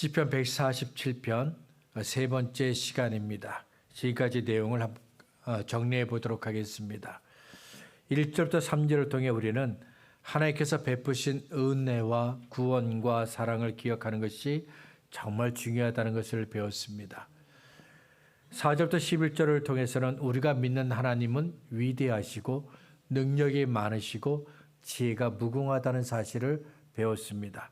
시편 147편 세 번째 시간입니다. 지금까지 내용을 정리해 보도록 하겠습니다. 1절부터 3절을 통해 우리는 하나님께서 베푸신 은혜와 구원과 사랑을 기억하는 것이 정말 중요하다는 것을 배웠습니다. 4절부터 11절을 통해서는 우리가 믿는 하나님은 위대하시고 능력이 많으시고 지혜가 무궁하다는 사실을 배웠습니다.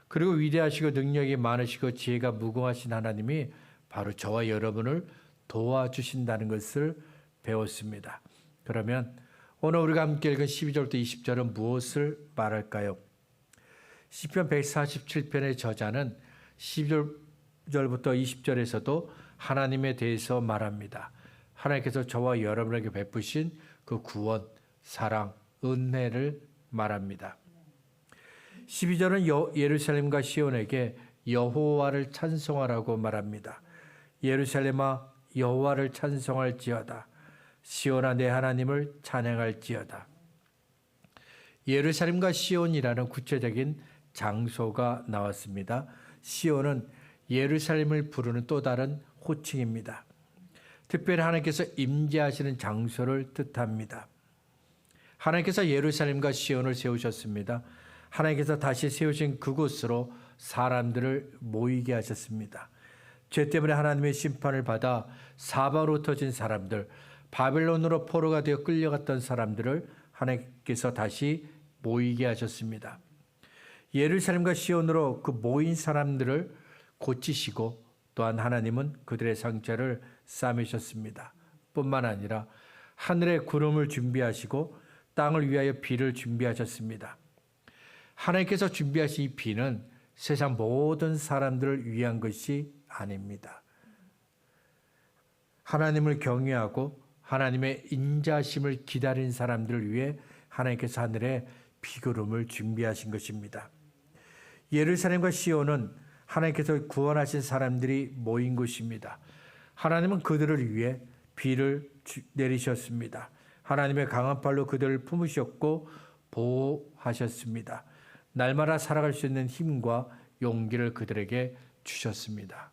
그리고 위대하시고 능력이 많으시고 지혜가 무궁하신 하나님이 바로 저와 여러분을 도와주신다는 것을 배웠습니다. 그러면 오늘 우리가 함께 읽은 12절부터 20절은 무엇을 말할까요? 시편 147편의 저자는 12절부터 20절에서도 하나님에 대해서 말합니다. 하나님께서 저와 여러분에게 베푸신 그 구원, 사랑, 은혜를 말합니다. 12절은 예루살렘과 시온에게 여호와를 찬송하라고 말합니다. 예루살렘아 여호와를 찬송할지어다. 시온아 내 하나님을 찬양할지어다. 예루살렘과 시온이라는 구체적인 장소가 나왔습니다. 시온은 예루살렘을 부르는 또 다른 호칭입니다. 특별히 하나님께서 임재하시는 장소를 뜻합니다. 하나님께서 예루살렘과 시온을 세우셨습니다. 하나님께서 다시 세우신 그곳으로 사람들을 모이게 하셨습니다. 죄 때문에 하나님의 심판을 받아 사방으로 흩어진 사람들, 바벨론으로 포로가 되어 끌려갔던 사람들을 하나님께서 다시 모이게 하셨습니다. 예루살렘과 시온으로 그 모인 사람들을 고치시고 또한 하나님은 그들의 상처를 싸매셨습니다. 뿐만 아니라 하늘에 구름을 준비하시고 땅을 위하여 비를 준비하셨습니다. 하나님께서 준비하신 이 비는 세상 모든 사람들을 위한 것이 아닙니다. 하나님을 경외하고 하나님의 인자심을 기다린 사람들을 위해 하나님께서 하늘에 비구름을 준비하신 것입니다. 예루살렘과 시온은 하나님께서 구원하신 사람들이 모인 곳입니다. 하나님은 그들을 위해 비를 내리셨습니다. 하나님의 강한 팔로 그들을 품으셨고 보호하셨습니다. 날마다 살아갈 수 있는 힘과 용기를 그들에게 주셨습니다.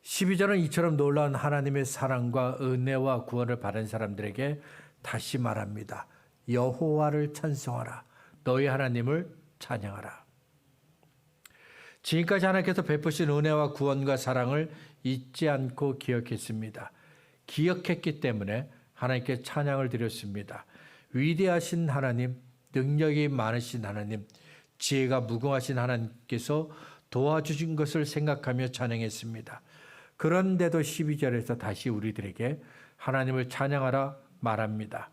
12절은 이처럼 놀라운 하나님의 사랑과 은혜와 구원을 받은 사람들에게 다시 말합니다. 여호와를 찬송하라. 너희 하나님을 찬양하라. 지금까지 하나님께서 베푸신 은혜와 구원과 사랑을 잊지 않고 기억했습니다. 기억했기 때문에 하나님께 찬양을 드렸습니다. 위대하신 하나님, 능력이 많으신 하나님, 지혜가 무궁하신 하나님께서 도와주신 것을 생각하며 찬양했습니다. 그런데도 12절에서 다시 우리들에게 하나님을 찬양하라 말합니다.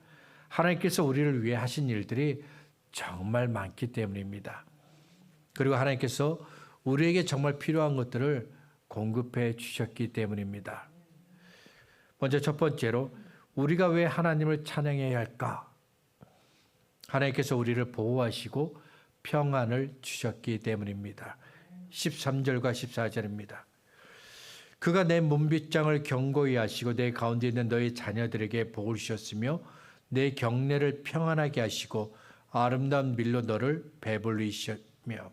하나님께서 우리를 위해 하신 일들이 정말 많기 때문입니다. 그리고 하나님께서 우리에게 정말 필요한 것들을 공급해 주셨기 때문입니다. 먼저 첫 번째로 우리가 왜 하나님을 찬양해야 할까? 하나님께서 우리를 보호하시고 평안을 주셨기 때문입니다. 13절과 14절입니다. 그가 내 문빗장을 견고히 하시고 내 가운데 있는 너희 자녀들에게 복을 주셨으며 내 경내를 평안하게 하시고 아름다운 밀로 너를 배불리셨며.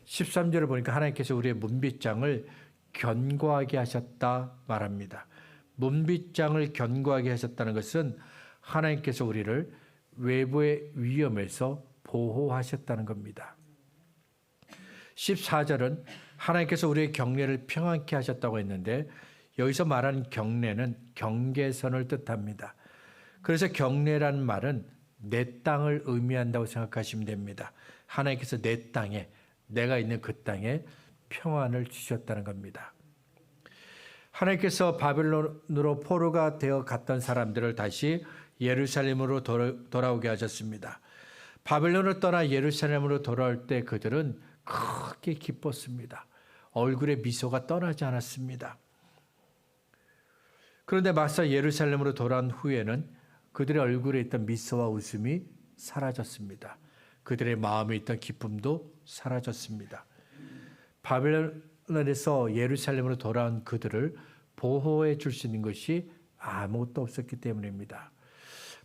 13절을 보니까 하나님께서 우리의 문빗장을 견고하게 하셨다 말합니다. 문빗장을 견고하게 하셨다는 것은 하나님께서 우리를 외부의 위험에서 보호하셨다는 겁니다. 14절은 하나님께서 우리의 경내를 평안케 하셨다고 했는데 여기서 말하는 경내는 경계선을 뜻합니다. 그래서 경내라는 말은 내 땅을 의미한다고 생각하시면 됩니다. 하나님께서 내 땅에, 내가 있는 그 땅에 평안을 주셨다는 겁니다. 하나님께서 바벨론으로 포로가 되어 갔던 사람들을 다시 예루살렘으로 돌아오게 하셨습니다. 바벨론을 떠나 예루살렘으로 돌아올 때 그들은 크게 기뻤습니다. 얼굴에 미소가 떠나지 않았습니다. 그런데 막상 예루살렘으로 돌아온 후에는 그들의 얼굴에 있던 미소와 웃음이 사라졌습니다. 그들의 마음에 있던 기쁨도 사라졌습니다. 바벨론에서 예루살렘으로 돌아온 그들을 보호해 줄 수 있는 것이 아무것도 없었기 때문입니다.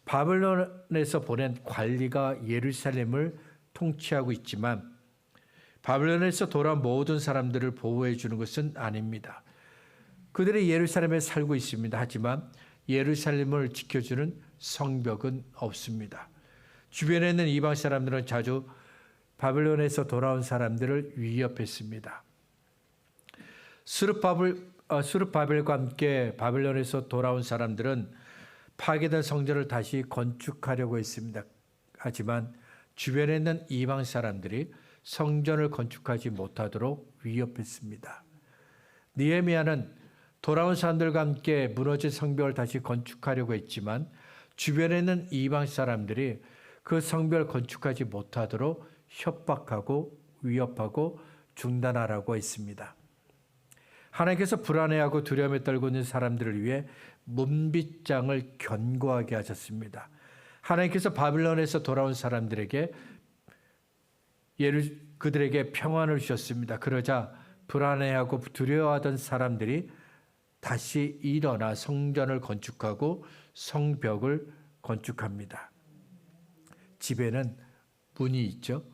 바벨론에서 보낸 관리가 예루살렘을 통치하고 있지만 바벨론에서 돌아온 모든 사람들을 보호해 주는 것은 아닙니다. 그들이 예루살렘에 살고 있습니다. 하지만 예루살렘을 지켜주는 성벽은 없습니다. 주변에 있는 이방 사람들은 자주 바벨론에서 돌아온 사람들을 위협했습니다. 스룹바벨과 함께 바벨론에서 돌아온 사람들은 파괴된 성전을 다시 건축하려고 했습니다. 하지만 주변에 있는 이방 사람들이 성전을 건축하지 못하도록 위협했습니다. 느헤미야는 돌아온 사람들과 함께 무너진 성벽을 다시 건축하려고 했지만 주변에 있는 이방 사람들이 그 성벽을 건축하지 못하도록 협박하고 위협하고 중단하라고 했습니다. 하나님께서 불안해하고 두려움에 떨고 있는 사람들을 위해 문빗장을 견고하게 하셨습니다. 하나님께서 바빌론에서 돌아온 사람들에게 그들에게 평안을 주셨습니다. 그러자 불안해하고 두려워하던 사람들이 다시 일어나 성전을 건축하고 성벽을 건축합니다. 집에는 문이 있죠.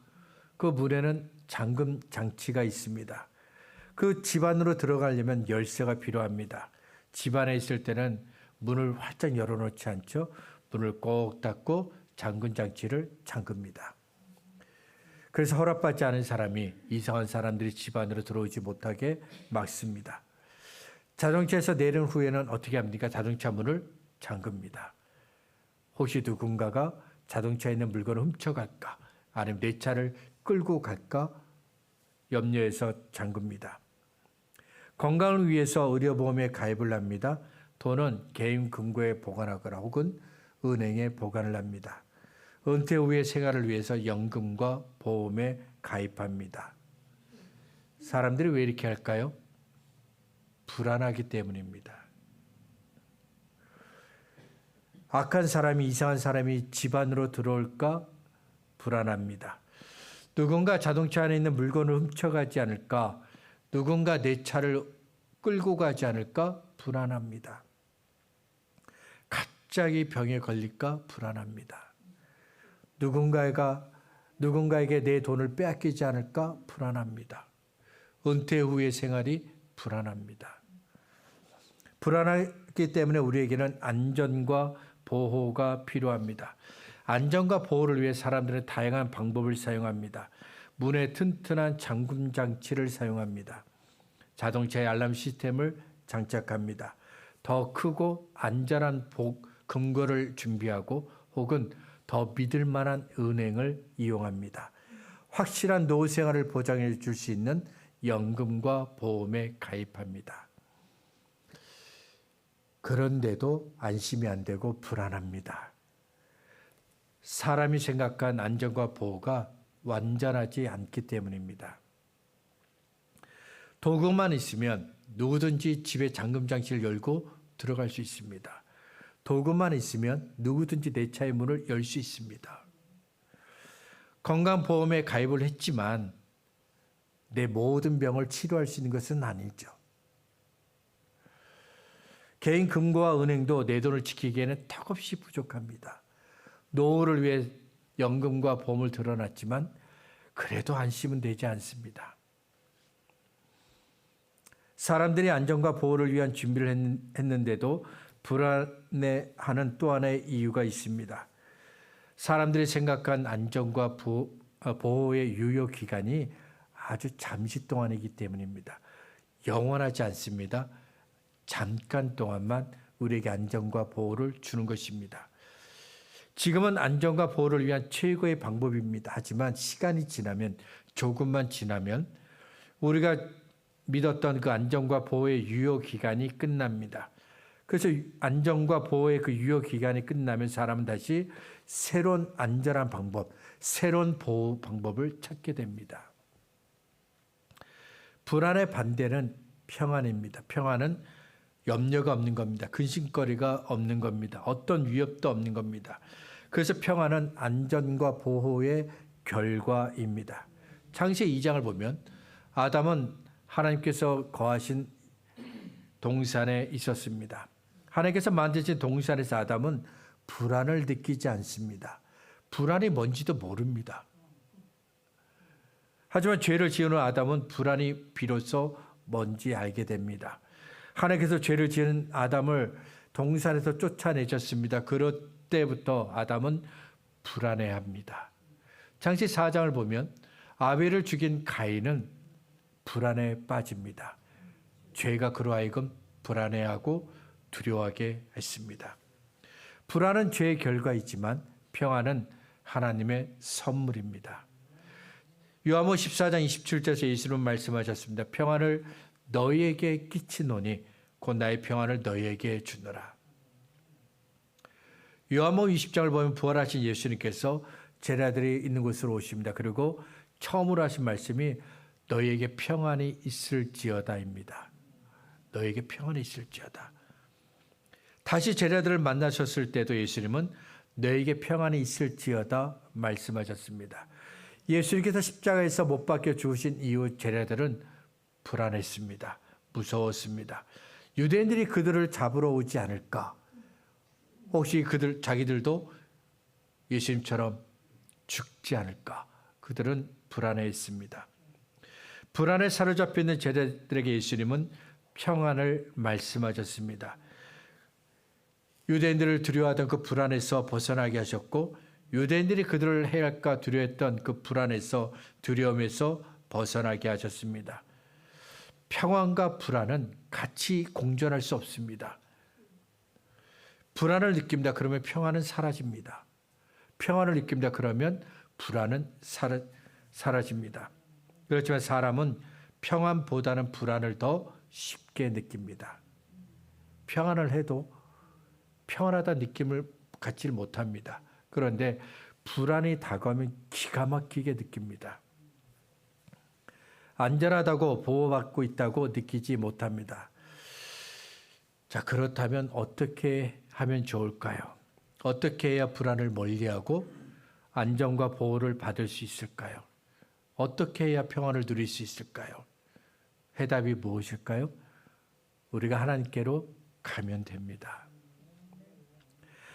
그 문에는 잠금 장치가 있습니다. 그 집 안으로 들어가려면 열쇠가 필요합니다. 집 안에 있을 때는 문을 활짝 열어놓지 않죠. 문을 꼭 닫고 잠금 장치를 잠급니다. 그래서 허락받지 않은 사람이 이상한 사람들이 집 안으로 들어오지 못하게 막습니다. 자동차에서 내린 후에는 어떻게 합니까? 자동차 문을 잠급니다. 혹시 누군가가 자동차에 있는 물건을 훔쳐갈까? 아니면 내 차를 끌고 갈까? 염려해서 잠급니다. 건강을 위해서 의료보험에 가입을 합니다. 돈은 개인 금고에 보관하거나 혹은 은행에 보관을 합니다. 은퇴 후의 생활을 위해서 연금과 보험에 가입합니다. 사람들이 왜 이렇게 할까요? 불안하기 때문입니다. 악한 사람이, 이상한 사람이 집 안으로 들어올까? 불안합니다. 누군가 자동차 안에 있는 물건을 훔쳐가지 않을까? 누군가 내 차를 끌고 가지 않을까? 불안합니다. 갑자기 병에 걸릴까? 불안합니다. 누군가에게 내 돈을 빼앗기지 않을까? 불안합니다. 은퇴 후의 생활이 불안합니다. 불안하기 때문에 우리에게는 안전과 보호가 필요합니다. 안전과 보호를 위해 사람들은 다양한 방법을 사용합니다. 문에 튼튼한 잠금 장치를 사용합니다. 자동차의 알람 시스템을 장착합니다. 더 크고 안전한 금고를 준비하고 혹은 더 믿을 만한 은행을 이용합니다. 확실한 노후 생활을 보장해 줄 수 있는 연금과 보험에 가입합니다. 그런데도 안심이 안 되고 불안합니다. 사람이 생각한 안전과 보호가 완전하지 않기 때문입니다. 도구만 있으면 누구든지 집에 잠금 장치를 열고 들어갈 수 있습니다. 도구만 있으면 누구든지 내 차의 문을 열 수 있습니다. 건강보험에 가입을 했지만 내 모든 병을 치료할 수 있는 것은 아니죠. 개인 금고와 은행도 내 돈을 지키기에는 턱없이 부족합니다. 노후를 위해 연금과 보험을 들어놨지만 그래도 안심은 되지 않습니다. 사람들이 안전과 보호를 위한 준비를 했는데도 불안해하는 또 하나의 이유가 있습니다. 사람들이 생각한 안전과 보호의 유효 기간이 아주 잠시 동안이기 때문입니다. 영원하지 않습니다. 잠깐 동안만 우리에게 안전과 보호를 주는 것입니다. 지금은 안전과 보호를 위한 최고의 방법입니다. 하지만 시간이 지나면, 조금만 지나면 우리가 믿었던 그 안전과 보호의 유효 기간이 끝납니다. 그래서 안전과 보호의 그 유효 기간이 끝나면 사람은 다시 새로운 안전한 방법, 새로운 보호 방법을 찾게 됩니다. 불안의 반대는 평안입니다. 평안은 염려가 없는 겁니다. 근심거리가 없는 겁니다. 어떤 위협도 없는 겁니다. 그래서 평안은 안전과 보호의 결과입니다. 창세기 2장을 보면 아담은 하나님께서 거하신 동산에 있었습니다. 하나님께서 만드신 동산에서 아담은 불안을 느끼지 않습니다. 불안이 뭔지도 모릅니다. 하지만 죄를 지은 아담은 불안이 비로소 뭔지 알게 됩니다. 하나님께서 죄를 지은 아담을 동산에서 쫓아내셨습니다. 그럴 때부터 아담은 불안해합니다. 창시 4장을 보면 아벨을 죽인 가인은 불안에 빠집니다. 죄가 그로 하여금 불안해하고 두려워하게 했습니다. 불안은 죄의 결과이지만 평안은 하나님의 선물입니다. 요한복음 14장 27절에서 예수님은 말씀하셨습니다. 평안을 너희에게 끼치노니 곧 나의 평안을 너희에게 주노라. 요한복음 20장을 보면 부활하신 예수님께서 제자들이 있는 곳으로 오십니다. 그리고 처음으로 하신 말씀이 너희에게 평안이 있을지어다입니다. 너희에게 평안이 있을지어다. 다시 제자들을 만나셨을 때도 예수님은 너희에게 평안이 있을지어다 말씀하셨습니다. 예수님께서 십자가에서 못 박혀 죽으신 이후 제자들은 불안했습니다. 무서웠습니다. 유대인들이 그들을 잡으러 오지 않을까? 혹시 자기들도 예수님처럼 죽지 않을까? 그들은 불안해했습니다. 불안에 사로잡혀 있는 제자들에게 예수님은 평안을 말씀하셨습니다. 유대인들을 두려워하던 그 불안에서 벗어나게 하셨고 유대인들이 그들을 해할까 두려워했던 그 불안에서 두려움에서 벗어나게 하셨습니다. 평안과 불안은 같이 공존할 수 없습니다. 불안을 느낀다 그러면 평안은 사라집니다. 평안을 느낀다 그러면 불안은 사라집니다. 그렇지만 사람은 평안보다는 불안을 더 쉽게 느낍니다. 평안을 해도 평안하다는 느낌을 갖지 못합니다. 그런데 불안이 다가오면 기가 막히게 느낍니다. 안전하다고 보호받고 있다고 느끼지 못합니다. 자, 그렇다면 어떻게 하면 좋을까요? 어떻게 해야 불안을 멀리하고 안정과 보호를 받을 수 있을까요? 어떻게 해야 평안을 누릴 수 있을까요? 해답이 무엇일까요? 우리가 하나님께로 가면 됩니다.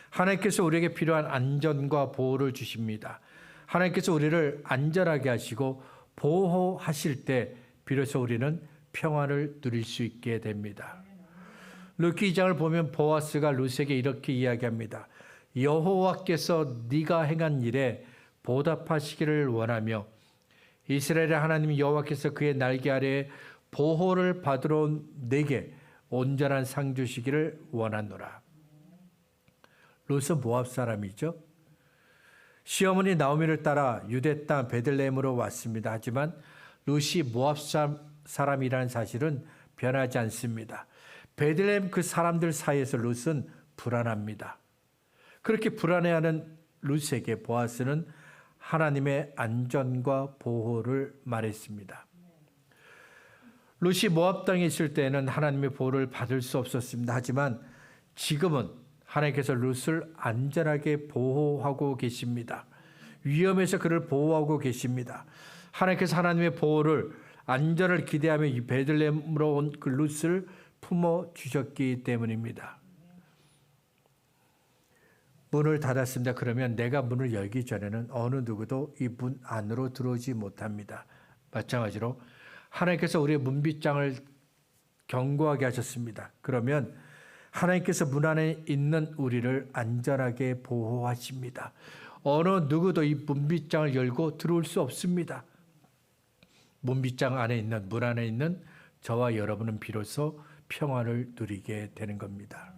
하나님께서 우리에게 필요한 안전과 보호를 주십니다. 하나님께서 우리를 안전하게 하시고 보호하실 때 비로소 우리는 평안을 누릴 수 있게 됩니다. 룻기 2장을 보면 보아스가 룻에게 이렇게 이야기합니다. 여호와께서 네가 행한 일에 보답하시기를 원하며 이스라엘의 하나님 여호와께서 그의 날개 아래에 보호를 받으러 온 내게 온전한 상 주시기를 원하노라. 룻은 모압 사람이죠. 시어머니 나오미를 따라 유대 땅 베들레헴으로 왔습니다. 하지만 룻이 모압 사람이라는 사실은 변하지 않습니다. 베들레헴 그 사람들 사이에서 룻은 불안합니다. 그렇게 불안해하는 룻에게 보아스는 하나님의 안전과 보호를 말했습니다. 룻이 모압 땅에 있을 때는 하나님의 보호를 받을 수 없었습니다. 하지만 지금은 하나님께서 룻을 안전하게 보호하고 계십니다. 위험에서 그를 보호하고 계십니다. 하나님께서 하나님의 보호를 안전을 기대하며 이 베들레헴으로 온 그 룻을 품어 주셨기 때문입니다. 문을 닫았습니다. 그러면 내가 문을 열기 전에는 어느 누구도 이 문 안으로 들어오지 못합니다. 마찬가지로 하나님께서 우리의 문빗장을 견고하게 하셨습니다. 그러면 하나님께서 문 안에 있는 우리를 안전하게 보호하십니다. 어느 누구도 이 문빗장을 열고 들어올 수 없습니다. 문빗장 안에 있는, 문 안에 있는 저와 여러분은 비로소 평안을 누리게 되는 겁니다.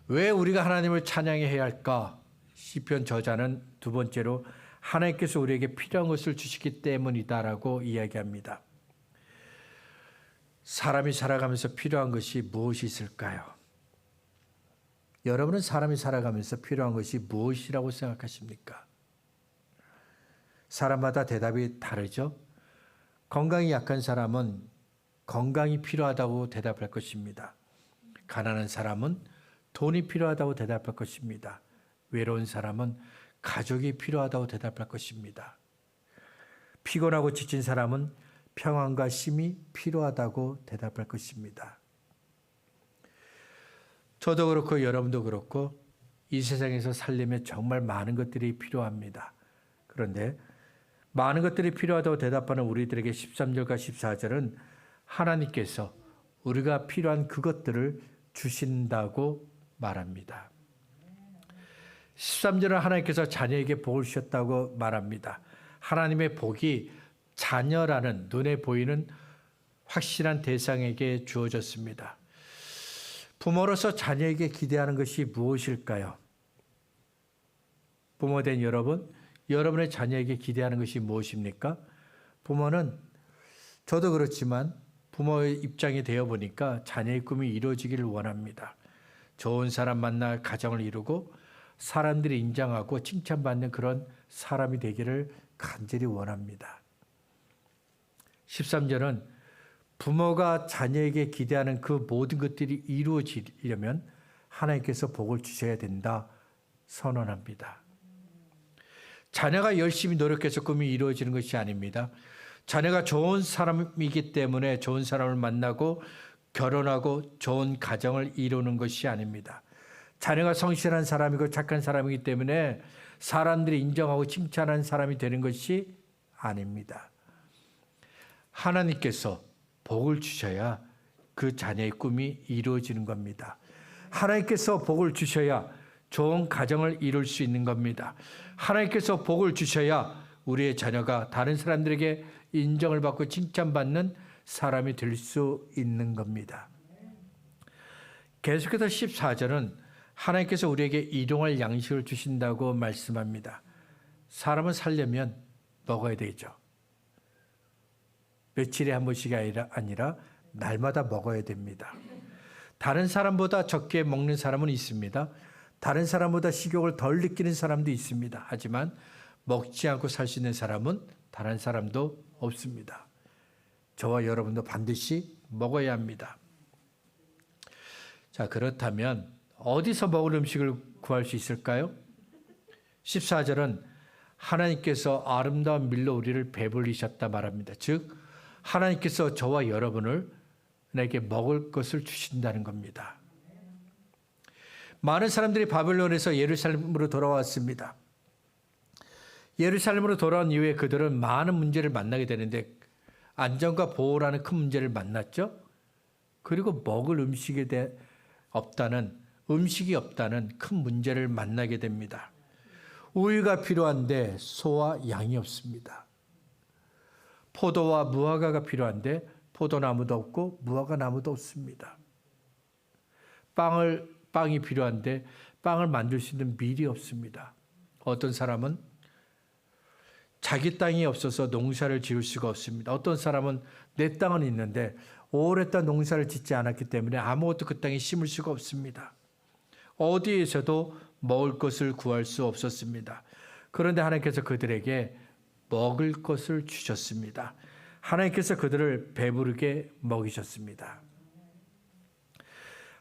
왜 우리가 하나님을 찬양해야 할까? 시편 저자는 두 번째로 하나님께서 우리에게 필요한 것을 주시기 때문이다라고 이야기합니다. 사람이 살아가면서 필요한 것이 무엇이 있을까요? 여러분은 사람이 살아가면서 필요한 것이 무엇이라고 생각하십니까? 사람마다 대답이 다르죠? 건강이 약한 사람은 건강이 필요하다고 대답할 것입니다. 가난한 사람은 돈이 필요하다고 대답할 것입니다. 외로운 사람은 가족이 필요하다고 대답할 것입니다. 피곤하고 지친 사람은 평안과 쉼이 필요하다고 대답할 것입니다. 저도 그렇고 여러분도 그렇고 이 세상에서 살려면 정말 많은 것들이 필요합니다. 그런데 많은 것들이 필요하다고 대답하는 우리들에게 13절과 14절은 하나님께서 우리가 필요한 그것들을 주신다고 말합니다. 13절은 하나님께서 자녀에게 복을 주셨다고 말합니다. 하나님의 복이 자녀라는 눈에 보이는 확실한 대상에게 주어졌습니다. 부모로서 자녀에게 기대하는 것이 무엇일까요? 부모된 여러분, 여러분의 자녀에게 기대하는 것이 무엇입니까? 부모는 저도 그렇지만 부모의 입장이 되어 보니까 자녀의 꿈이 이루어지기를 원합니다. 좋은 사람 만나 가정을 이루고 사람들이 인정하고 칭찬받는 그런 사람이 되기를 간절히 원합니다. 13절은 부모가 자녀에게 기대하는 그 모든 것들이 이루어지려면 하나님께서 복을 주셔야 된다 선언합니다. 자녀가 열심히 노력해서 꿈이 이루어지는 것이 아닙니다. 자녀가 좋은 사람이기 때문에 좋은 사람을 만나고 결혼하고 좋은 가정을 이루는 것이 아닙니다. 자녀가 성실한 사람이고 착한 사람이기 때문에 사람들이 인정하고 칭찬하는 사람이 되는 것이 아닙니다. 하나님께서 복을 주셔야 그 자녀의 꿈이 이루어지는 겁니다. 하나님께서 복을 주셔야 좋은 가정을 이룰 수 있는 겁니다. 하나님께서 복을 주셔야 우리의 자녀가 다른 사람들에게 인정을 받고 칭찬받는 사람이 될 수 있는 겁니다. 계속해서 14절은 하나님께서 우리에게 일용할 양식을 주신다고 말씀합니다. 사람은 살려면 먹어야 되죠. 며칠에 한 번씩이 아니라 날마다 먹어야 됩니다. 다른 사람보다 적게 먹는 사람은 있습니다. 다른 사람보다 식욕을 덜 느끼는 사람도 있습니다. 하지만 먹지 않고 살 수 있는 사람은 다른 사람도 없습니다. 저와 여러분도 반드시 먹어야 합니다. 자, 그렇다면 어디서 먹을 음식을 구할 수 있을까요? 14절은 하나님께서 아름다운 밀로 우리를 배불리셨다 말합니다. 즉 하나님께서 저와 여러분을 내게 먹을 것을 주신다는 겁니다. 많은 사람들이 바벨론에서 예루살렘으로 돌아왔습니다. 예루살렘으로 돌아온 이후에 그들은 많은 문제를 만나게 되는데 안전과 보호라는 큰 문제를 만났죠. 그리고 먹을 음식이 없다는 큰 문제를 만나게 됩니다. 우유가 필요한데 소와 양이 없습니다. 포도와 무화과가 필요한데 포도나무도 없고 무화과나무도 없습니다. 빵이 필요한데 빵을 만들 수 있는 밀이 없습니다. 어떤 사람은 자기 땅이 없어서 농사를 지을 수가 없습니다. 어떤 사람은 내 땅은 있는데 오랫동안 농사를 짓지 않았기 때문에 아무것도 그 땅에 심을 수가 없습니다. 어디에서도 먹을 것을 구할 수 없었습니다. 그런데 하나님께서 그들에게 먹을 것을 주셨습니다. 하나님께서 그들을 배부르게 먹이셨습니다.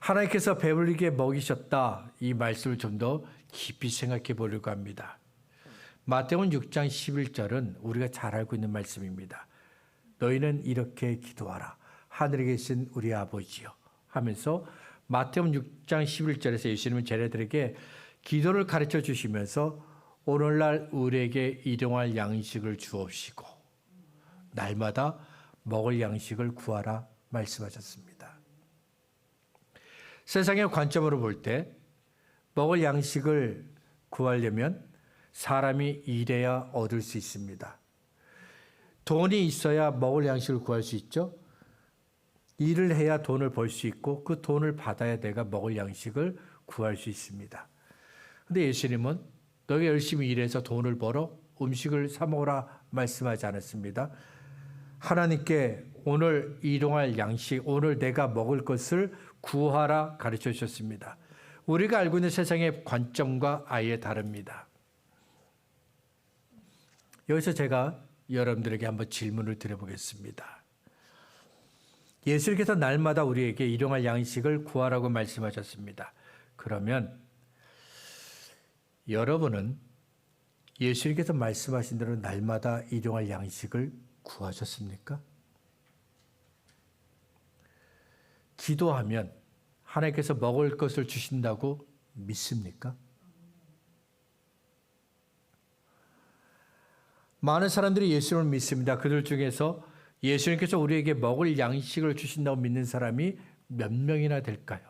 하나님께서 배부르게 먹이셨다, 이 말씀을 좀 더 깊이 생각해 보려고 합니다. 마태복음 6장 11절은 우리가 잘 알고 있는 말씀입니다. 너희는 이렇게 기도하라. 하늘에 계신 우리 아버지여 하면서 마태복음 6장 11절에서 예수님은 제자들에게 기도를 가르쳐 주시면서 오늘날 우리에게 일용할 양식을 주옵시고 날마다 먹을 양식을 구하라 말씀하셨습니다. 세상의 관점으로 볼 때 먹을 양식을 구하려면 사람이 일해야 얻을 수 있습니다. 돈이 있어야 먹을 양식을 구할 수 있죠. 일을 해야 돈을 벌 수 있고 그 돈을 받아야 내가 먹을 양식을 구할 수 있습니다. 그런데 예수님은 너희가 열심히 일해서 돈을 벌어 음식을 사 먹으라 말씀하지 않았습니다. 하나님께 오늘 일용할 양식, 오늘 내가 먹을 것을 구하라 가르쳐 주셨습니다. 우리가 알고 있는 세상의 관점과 아예 다릅니다. 여기서 제가 여러분들에게 한번 질문을 드려보겠습니다. 예수님께서 날마다 우리에게 일용할 양식을 구하라고 말씀하셨습니다. 그러면 여러분은 예수님께서 말씀하신 대로 날마다 일용할 양식을 구하셨습니까? 기도하면 하나님께서 먹을 것을 주신다고 믿습니까? 많은 사람들이 예수님을 믿습니다. 그들 중에서 예수님께서 우리에게 먹을 양식을 주신다고 믿는 사람이 몇 명이나 될까요?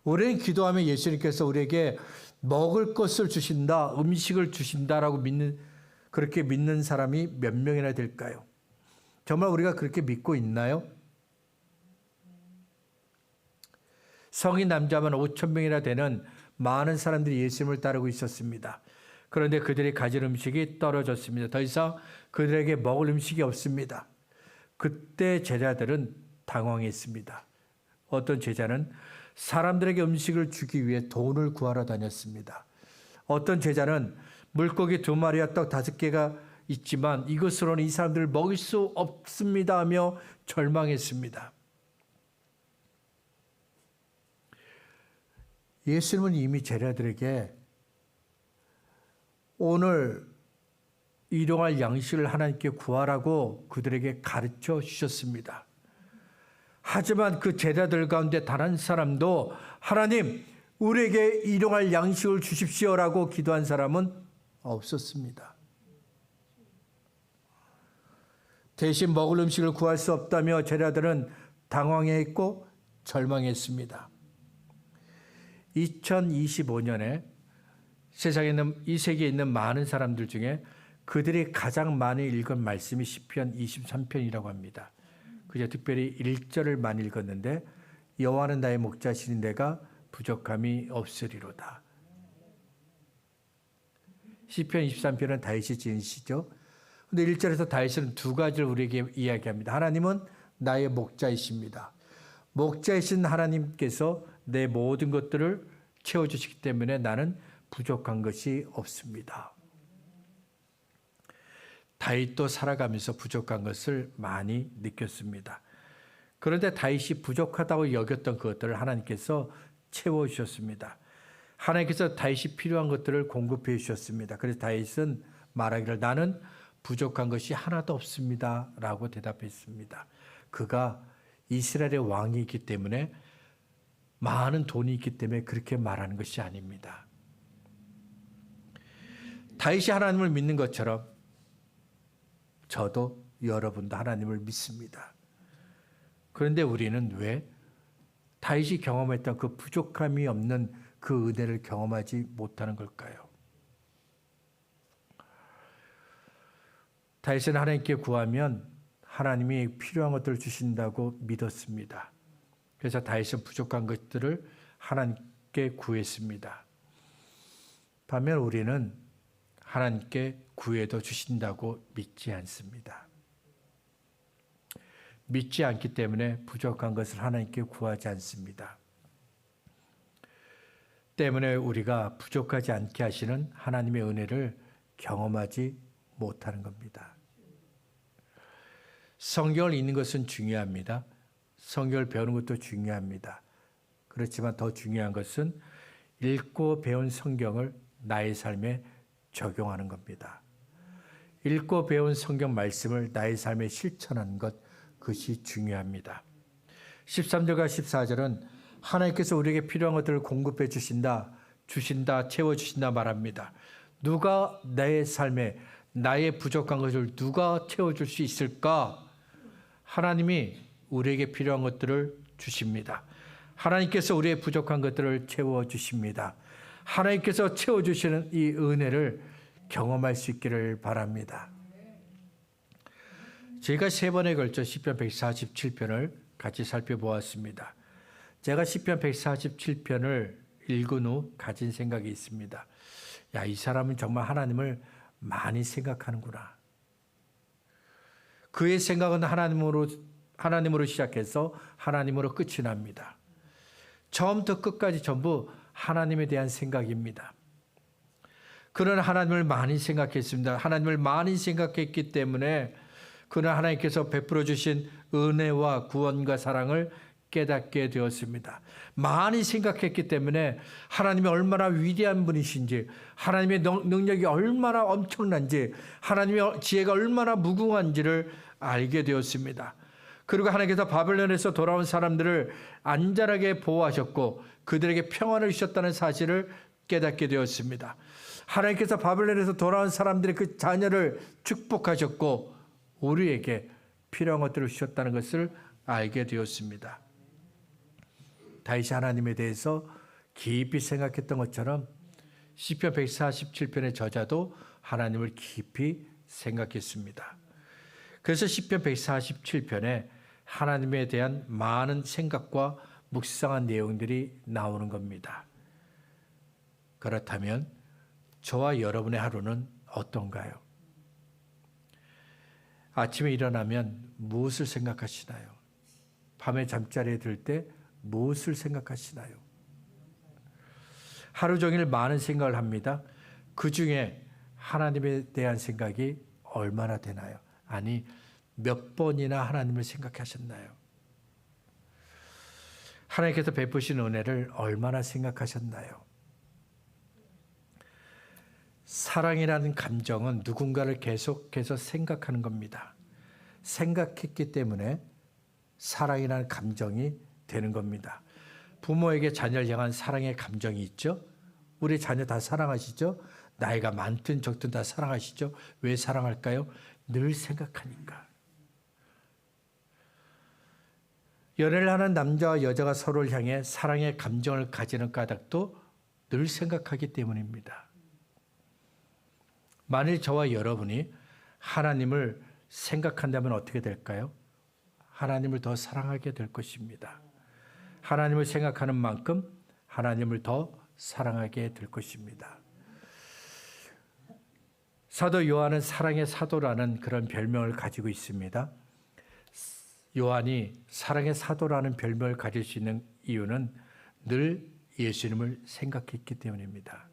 우리는 기도하면 예수님께서 우리에게 먹을 것을 주신다, 음식을 주신다라고 그렇게 믿는 사람이 몇 명이나 될까요? 정말 우리가 그렇게 믿고 있나요? 성인 남자만 5,000명이나 되는 많은 사람들이 예수님을 따르고 있었습니다. 그런데 그들이 가진 음식이 떨어졌습니다. 더 이상 그들에게 먹을 음식이 없습니다. 그때 제자들은 당황했습니다. 어떤 제자는 사람들에게 음식을 주기 위해 돈을 구하러 다녔습니다. 어떤 제자는 물고기 2마리와 떡 5개가 있지만 이것으로는 이 사람들을 먹일 수 없습니다 하며 절망했습니다. 예수님은 이미 제자들에게 오늘 일용할 양식을 하나님께 구하라고 그들에게 가르쳐 주셨습니다. 하지만 그 제자들 가운데 단 한 사람도 하나님 우리에게 일용할 양식을 주십시오라고 기도한 사람은 없었습니다. 대신 먹을 음식을 구할 수 없다며 제자들은 당황했고 절망했습니다. 2025년에 세상에 있는 이 세계에 있는 많은 사람들 중에 그들이 가장 많이 읽은 말씀이 시편 23편이라고 합니다. 그저 특별히 1절을 많이 읽었는데 여호와는 나의 목자시니 내가 부족함이 없으리로다. 시편 23편은 다윗이 지은 시죠. 그런데 1절에서 다윗은 2가지를 우리에게 이야기합니다. 하나님은 나의 목자이십니다. 목자이신 하나님께서 내 모든 것들을 채워주시기 때문에 나는 부족한 것이 없습니다. 다윗도 살아가면서 부족한 것을 많이 느꼈습니다. 그런데 다윗이 부족하다고 여겼던 그것들을 하나님께서 채워주셨습니다. 하나님께서 다윗이 필요한 것들을 공급해 주셨습니다. 그래서 다윗은 말하기를 나는 부족한 것이 하나도 없습니다 라고 대답했습니다. 그가 이스라엘의 왕이기 때문에 많은 돈이 있기 때문에 그렇게 말하는 것이 아닙니다. 다윗이 하나님을 믿는 것처럼 저도 여러분도 하나님을 믿습니다. 그런데 우리는 왜 다윗이 경험했던 그 부족함이 없는 그 은혜를 경험하지 못하는 걸까요? 다윗은 하나님께 구하면 하나님이 필요한 것들을 주신다고 믿었습니다. 그래서 다윗은 부족한 것들을 하나님께 구했습니다. 반면 우리는 하나님께 구해도 주신다고 믿지 않습니다. 믿지 않기 때문에 부족한 것을 하나님께 구하지 않습니다. 때문에 우리가 부족하지 않게 하시는 하나님의 은혜를 경험하지 못하는 겁니다. 성경을 읽는 것은 중요합니다. 성경을 배우는 것도 중요합니다. 그렇지만 더 중요한 것은 읽고 배운 성경을 나의 삶에 적용하는 겁니다. 읽고 배운 성경 말씀을 나의 삶에 실천하는 것, 그것이 중요합니다. 13절과 14절은 하나님께서 우리에게 필요한 것들을 공급해 주신다, 채워주신다 말합니다. 누가 내 삶에 나의 부족한 것을 누가 채워줄 수 있을까? 하나님이 우리에게 필요한 것들을 주십니다. 하나님께서 우리의 부족한 것들을 채워주십니다. 하나님께서 채워주시는 이 은혜를 경험할 수 있기를 바랍니다. 제가 3번에 걸쳐 시편 147편을 같이 살펴보았습니다. 제가 시편 147편을 읽은 후 가진 생각이 있습니다. 야, 이 사람은 정말 하나님을 많이 생각하는구나. 그의 생각은 하나님으로 시작해서 하나님으로 끝이 납니다. 처음부터 끝까지 전부 하나님에 대한 생각입니다. 그는 하나님을 많이 생각했습니다. 하나님을 많이 생각했기 때문에 그는 하나님께서 베풀어 주신 은혜와 구원과 사랑을 깨닫게 되었습니다. 많이 생각했기 때문에 하나님이 얼마나 위대한 분이신지, 하나님의 능력이 얼마나 엄청난지, 하나님의 지혜가 얼마나 무궁한지를 알게 되었습니다. 그리고 하나님께서 바벨론에서 돌아온 사람들을 안전하게 보호하셨고 그들에게 평안을 주셨다는 사실을 깨닫게 되었습니다. 하나님께서 바벨론에서 돌아온 사람들의 그 자녀를 축복하셨고 우리에게 필요한 것들을 주셨다는 것을 알게 되었습니다. 다윗이 하나님에 대해서 깊이 생각했던 것처럼 시편 147편의 저자도 하나님을 깊이 생각했습니다. 그래서 시편 147편에 하나님에 대한 많은 생각과 묵상한 내용들이 나오는 겁니다. 그렇다면 저와 여러분의 하루는 어떤가요? 아침에 일어나면 무엇을 생각하시나요? 밤에 잠자리에 들 때 무엇을 생각하시나요? 하루 종일 많은 생각을 합니다. 그 중에 하나님에 대한 생각이 얼마나 되나요? 아니, 몇 번이나 하나님을 생각하셨나요? 하나님께서 베푸신 은혜를 얼마나 생각하셨나요? 사랑이라는 감정은 누군가를 계속해서 생각하는 겁니다. 생각했기 때문에 사랑이라는 감정이 되는 겁니다. 부모에게 자녀를 향한 사랑의 감정이 있죠. 우리 자녀 다 사랑하시죠? 나이가 많든 적든 다 사랑하시죠? 왜 사랑할까요? 늘 생각하니까. 연애를 하는 남자와 여자가 서로를 향해 사랑의 감정을 가지는 까닭도 늘 생각하기 때문입니다. 만일 저와 여러분이 하나님을 생각한다면 어떻게 될까요? 하나님을 더 사랑하게 될 것입니다. 하나님을 생각하는 만큼 하나님을 더 사랑하게 될 것입니다. 사도 요한은 사랑의 사도라는 그런 별명을 가지고 있습니다. 요한이 사랑의 사도라는 별명을 가질 수 있는 이유는 늘 예수님을 생각했기 때문입니다.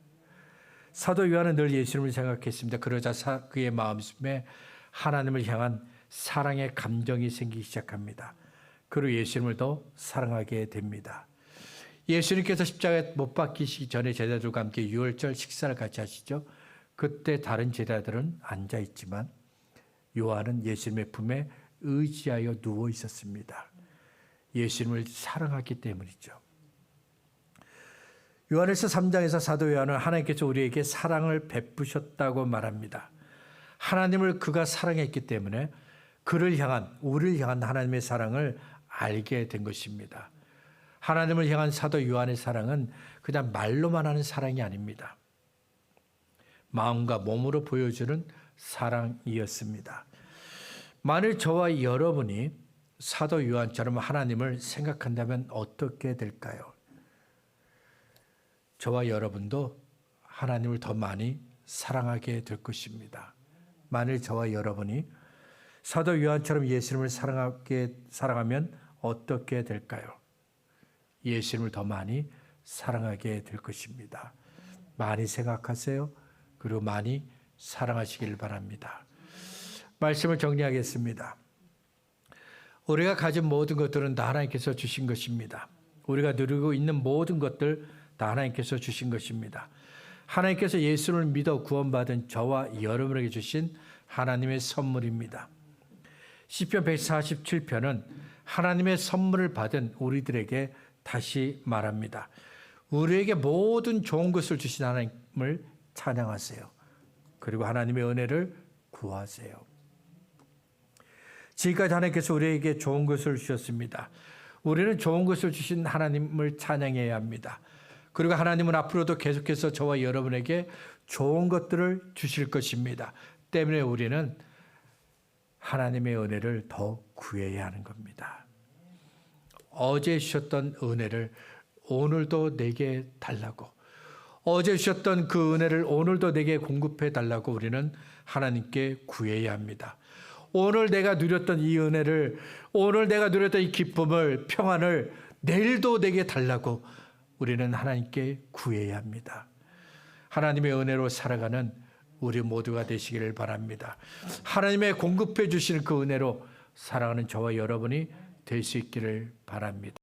사도 요한은 늘 예수님을 생각했습니다. 그러자 그의 마음속에 하나님을 향한 사랑의 감정이 생기기 시작합니다. 그리고 예수님을 더 사랑하게 됩니다. 예수님께서 십자가에 못 박히시기 전에 제자들과 함께 유월절 식사를 같이 하시죠. 그때 다른 제자들은 앉아 있지만 요한은 예수님의 품에 의지하여 누워 있었습니다. 예수님을 사랑하기 때문이죠. 요한일서 3장에서 사도 요한은 하나님께서 우리에게 사랑을 베푸셨다고 말합니다. 하나님을 그가 사랑했기 때문에 그를 향한, 우리를 향한 하나님의 사랑을 알게 된 것입니다. 하나님을 향한 사도 요한의 사랑은 그냥 말로만 하는 사랑이 아닙니다. 마음과 몸으로 보여주는 사랑이었습니다. 만일 저와 여러분이 사도 요한처럼 하나님을 생각한다면 어떻게 될까요? 저와 여러분도 하나님을 더 많이 사랑하게 될 것입니다. 만일 저와 여러분이 사도 요한처럼 예수님을 사랑하면 어떻게 될까요? 예수님을 더 많이 사랑하게 될 것입니다. 많이 생각하세요. 그리고 많이 사랑하시길 바랍니다. 말씀을 정리하겠습니다. 우리가 가진 모든 것들은 다 하나님께서 주신 것입니다. 우리가 누리고 있는 모든 것들 다 하나님께서 주신 것입니다. 하나님께서 예수를 믿어 구원받은 저와 여러분에게 주신 하나님의 선물입니다. 시편 147편은 하나님의 선물을 받은 우리들에게 다시 말합니다. 우리에게 모든 좋은 것을 주신 하나님을 찬양하세요. 그리고 하나님의 은혜를 구하세요. 지금까지 하나님께서 우리에게 좋은 것을 주셨습니다. 우리는 좋은 것을 주신 하나님을 찬양해야 합니다. 그리고 하나님은 앞으로도 계속해서 저와 여러분에게 좋은 것들을 주실 것입니다. 때문에 우리는 하나님의 은혜를 더 구해야 하는 겁니다. 어제 주셨던 은혜를 오늘도 내게 달라고, 어제 주셨던 그 은혜를 오늘도 내게 공급해 달라고 우리는 하나님께 구해야 합니다. 오늘 내가 누렸던 이 은혜를, 오늘 내가 누렸던 이 기쁨을, 평안을 내일도 내게 달라고 우리는 하나님께 구해야 합니다. 하나님의 은혜로 살아가는 우리 모두가 되시기를 바랍니다. 하나님의 공급해 주시는 그 은혜로 살아가는 저와 여러분이 될 수 있기를 바랍니다.